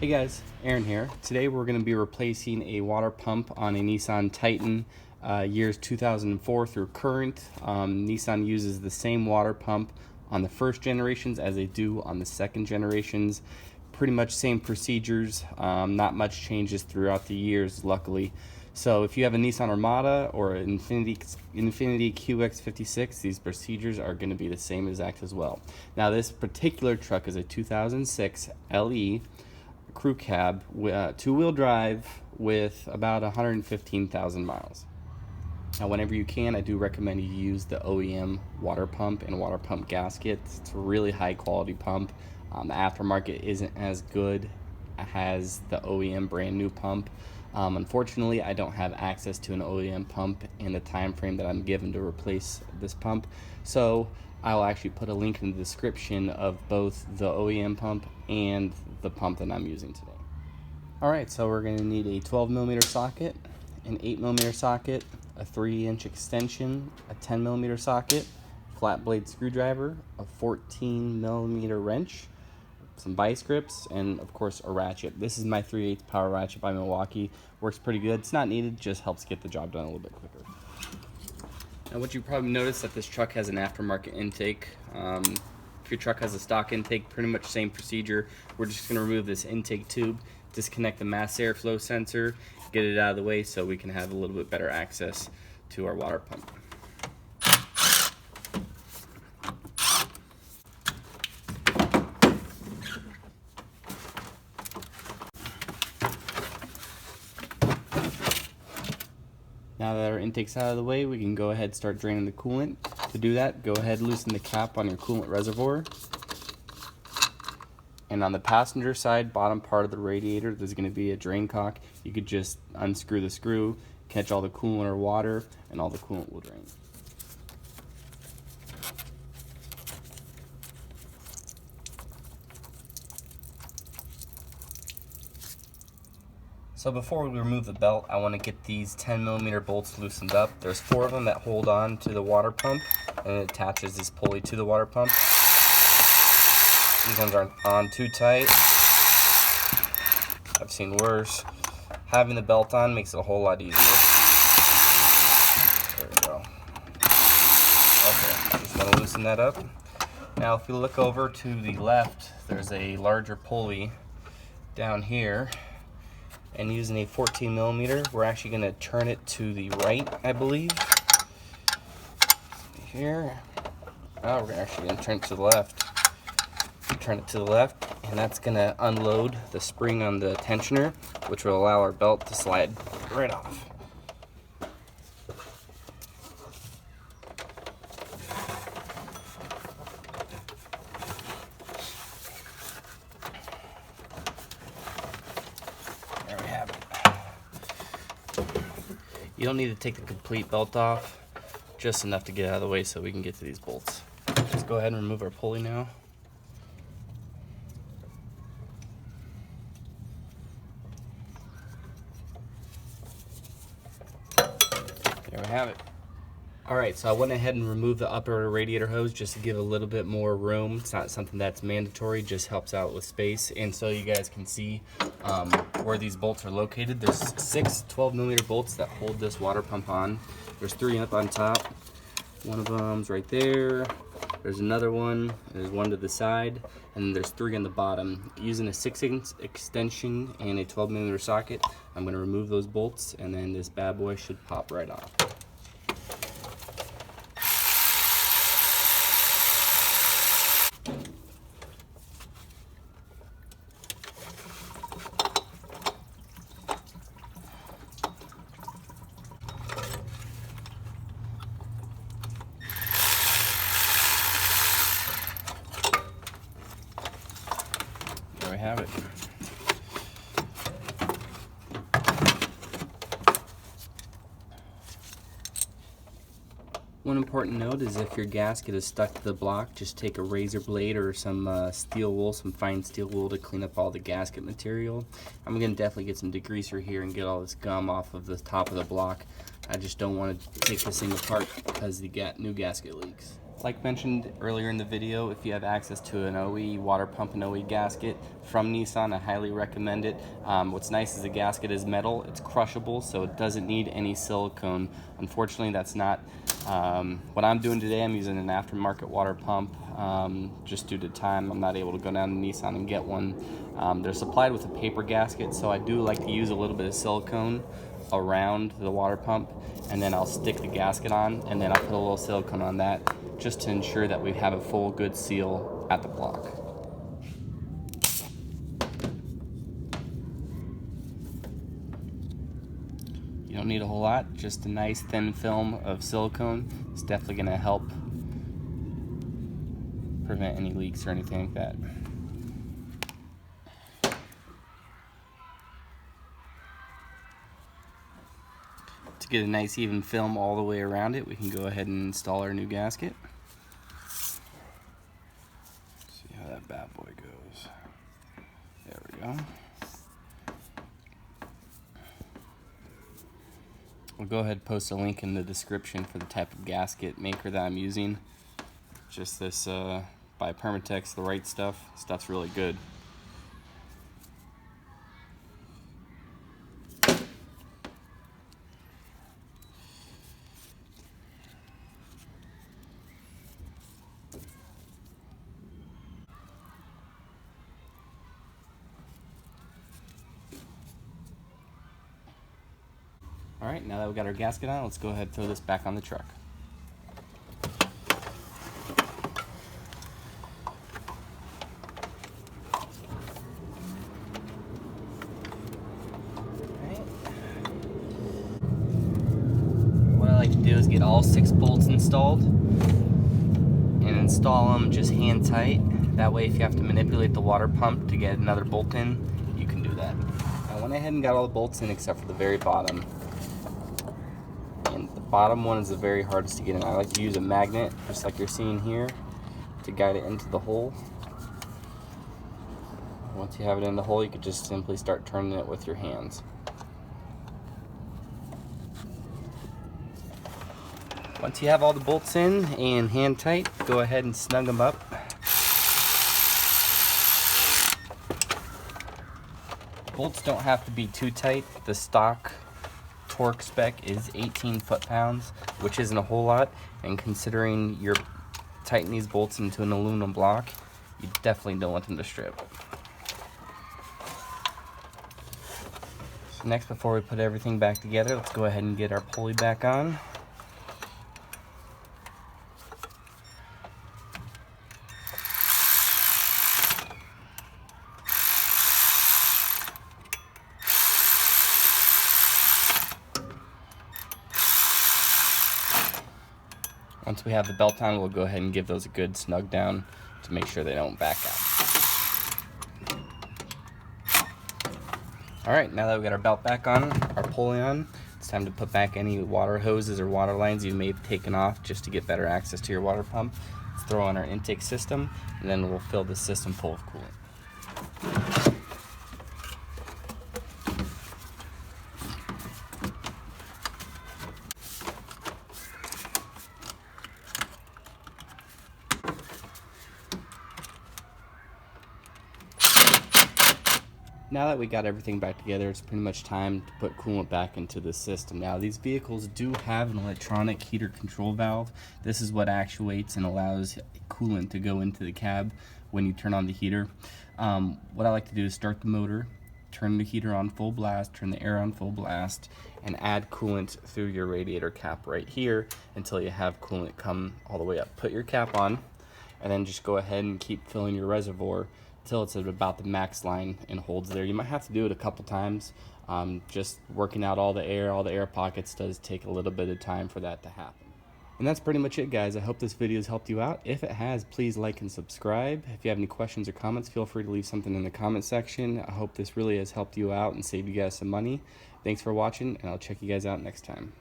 Hey guys, Aaron here. Today we're going to be replacing a water pump on a Nissan Titan years 2004 through current. Nissan uses the same water pump on the first generations as they do on the second generations. Pretty much same procedures, not much changes throughout the years, luckily. So if you have a Nissan Armada or an Infiniti QX56, these procedures are going to be the same exact as well. Now this particular truck is a 2006 LE crew cab, two-wheel drive with about 115,000 miles. Now whenever you can, I do recommend you use the OEM water pump and water pump gasket. It's a really high quality pump. The aftermarket isn't as good as the OEM brand new pump. Unfortunately, I don't have access to an OEM pump in the time frame that I'm given to replace this pump, so I'll actually put a link in the description of both the OEM pump and the pump that I'm using today. Alright, so we're going to need a 12mm socket, an 8mm socket, a 3-inch extension, a 10mm socket, flat blade screwdriver, a 14mm wrench, some vice grips, and of course a ratchet. This is my 3/8 power ratchet by Milwaukee. Works pretty good. It's not needed, just helps get the job done a little bit quicker. Now what you probably noticed that this truck has an aftermarket intake. If your truck has a stock intake, pretty much same procedure. We're just going to remove this intake tube, disconnect the mass airflow sensor, get it out of the way so we can have a little bit better access to our water pump. Now that our intake's out of the way, we can go ahead and start draining the coolant. To do that, go ahead and loosen the cap on your coolant reservoir. And on the passenger side, bottom part of the radiator, there's going to be a drain cock. You could just unscrew the screw, catch all the coolant or water, and all the coolant will drain. So before we remove the belt, I want to get these 10mm bolts loosened up. There's 4 of them that hold on to the water pump, and it attaches this pulley to the water pump. These ones aren't on too tight. I've seen worse. Having the belt on makes it a whole lot easier. There we go. Okay, just want to loosen that up. Now if you look over to the left, there's a larger pulley down here. And using a 14mm, we're actually going to turn it to the right, I believe. Here. Oh, we're actually going to turn it to the left. Turn it to the left, and that's going to unload the spring on the tensioner, which will allow our belt to slide right off. There we have it. You don't need to take the complete belt off, just enough to get out of the way so we can get to these bolts. Let's go ahead and remove our pulley now. There we have it. Alright, so I went ahead and removed the upper radiator hose just to give a little bit more room. It's not something that's mandatory, just helps out with space. And so you guys can see where these bolts are located. There's 6 12mm bolts that hold this water pump on. There's 3 up on top. One of them's right there. There's another one. There's one to the side. And there's 3 on the bottom. Using a 6-inch extension and a 12mm socket, I'm going to remove those bolts, and then this bad boy should pop right off. There we have it. One important note is if your gasket is stuck to the block, just take a razor blade or some steel wool, some fine steel wool to clean up all the gasket material. I'm going to definitely get some degreaser here and get all this gum off of the top of the block. I just don't want to take this thing apart because the new gasket leaks. Like mentioned earlier in the video, if you have access to an OE water pump and OE gasket from Nissan, I highly recommend it. What's nice is the gasket is metal, it's crushable, so it doesn't need any silicone. Unfortunately, that's not what I'm doing today. I'm using an aftermarket water pump. Just due to time, I'm not able to go down to Nissan and get one. They're supplied with a paper gasket, so I do like to use a little bit of silicone around the water pump, and then I'll stick the gasket on, and then I'll put a little silicone on that just to ensure that we have a full good seal at the block. You don't need a whole lot, just a nice thin film of silicone. It's definitely going to help prevent any leaks or anything like that. To get a nice even film all the way around it, we can go ahead and install our new gasket. See how that bad boy goes. There we go. We'll go ahead and post a link in the description for the type of gasket maker that I'm using. Just this by Permatex, the right stuff. Stuff's really good. Alright, now that we've got our gasket on, let's go ahead and throw this back on the truck. What I like to do is get all 6 bolts installed and install them just hand tight. That way if you have to manipulate the water pump to get another bolt in, you can do that. I went ahead and got all the bolts in except for the very bottom. And the bottom one is the very hardest to get in. I like to use a magnet, just like you're seeing here, to guide it into the hole. Once you have it in the hole, you can just simply start turning it with your hands. Once you have all the bolts in and hand tight, go ahead and snug them up. Bolts don't have to be too tight. The stock torque spec is 18 foot-pounds, which isn't a whole lot, and considering you're tightening these bolts into an aluminum block, you definitely don't want them to strip. So next, before we put everything back together, let's go ahead and get our pulley back on. Once we have the belt on, we'll go ahead and give those a good snug down to make sure they don't back out. Alright, now that we've got our belt back on, our pulley on, it's time to put back any water hoses or water lines you may have taken off just to get better access to your water pump. Let's throw on our intake system, and then we'll fill the system full of coolant. Now that we got everything back together, it's pretty much time to put coolant back into the system. Now, these vehicles do have an electronic heater control valve. This is what actuates and allows coolant to go into the cab when you turn on the heater. What I like to do is start the motor, turn the heater on full blast, turn the air on full blast, and add coolant through your radiator cap right here until you have coolant come all the way up. Put your cap on, and then just go ahead and keep filling your reservoir till it's at about the max line and holds there. You might have to do it a couple times. Just working out all the air pockets does take a little bit of time for that to happen. And that's pretty much it, guys. I hope this video has helped you out. If it has, please like and subscribe. If you have any questions or comments, feel free to leave something in the comment section. I hope this really has helped you out and saved you guys some money. Thanks for watching, and I'll check you guys out next time.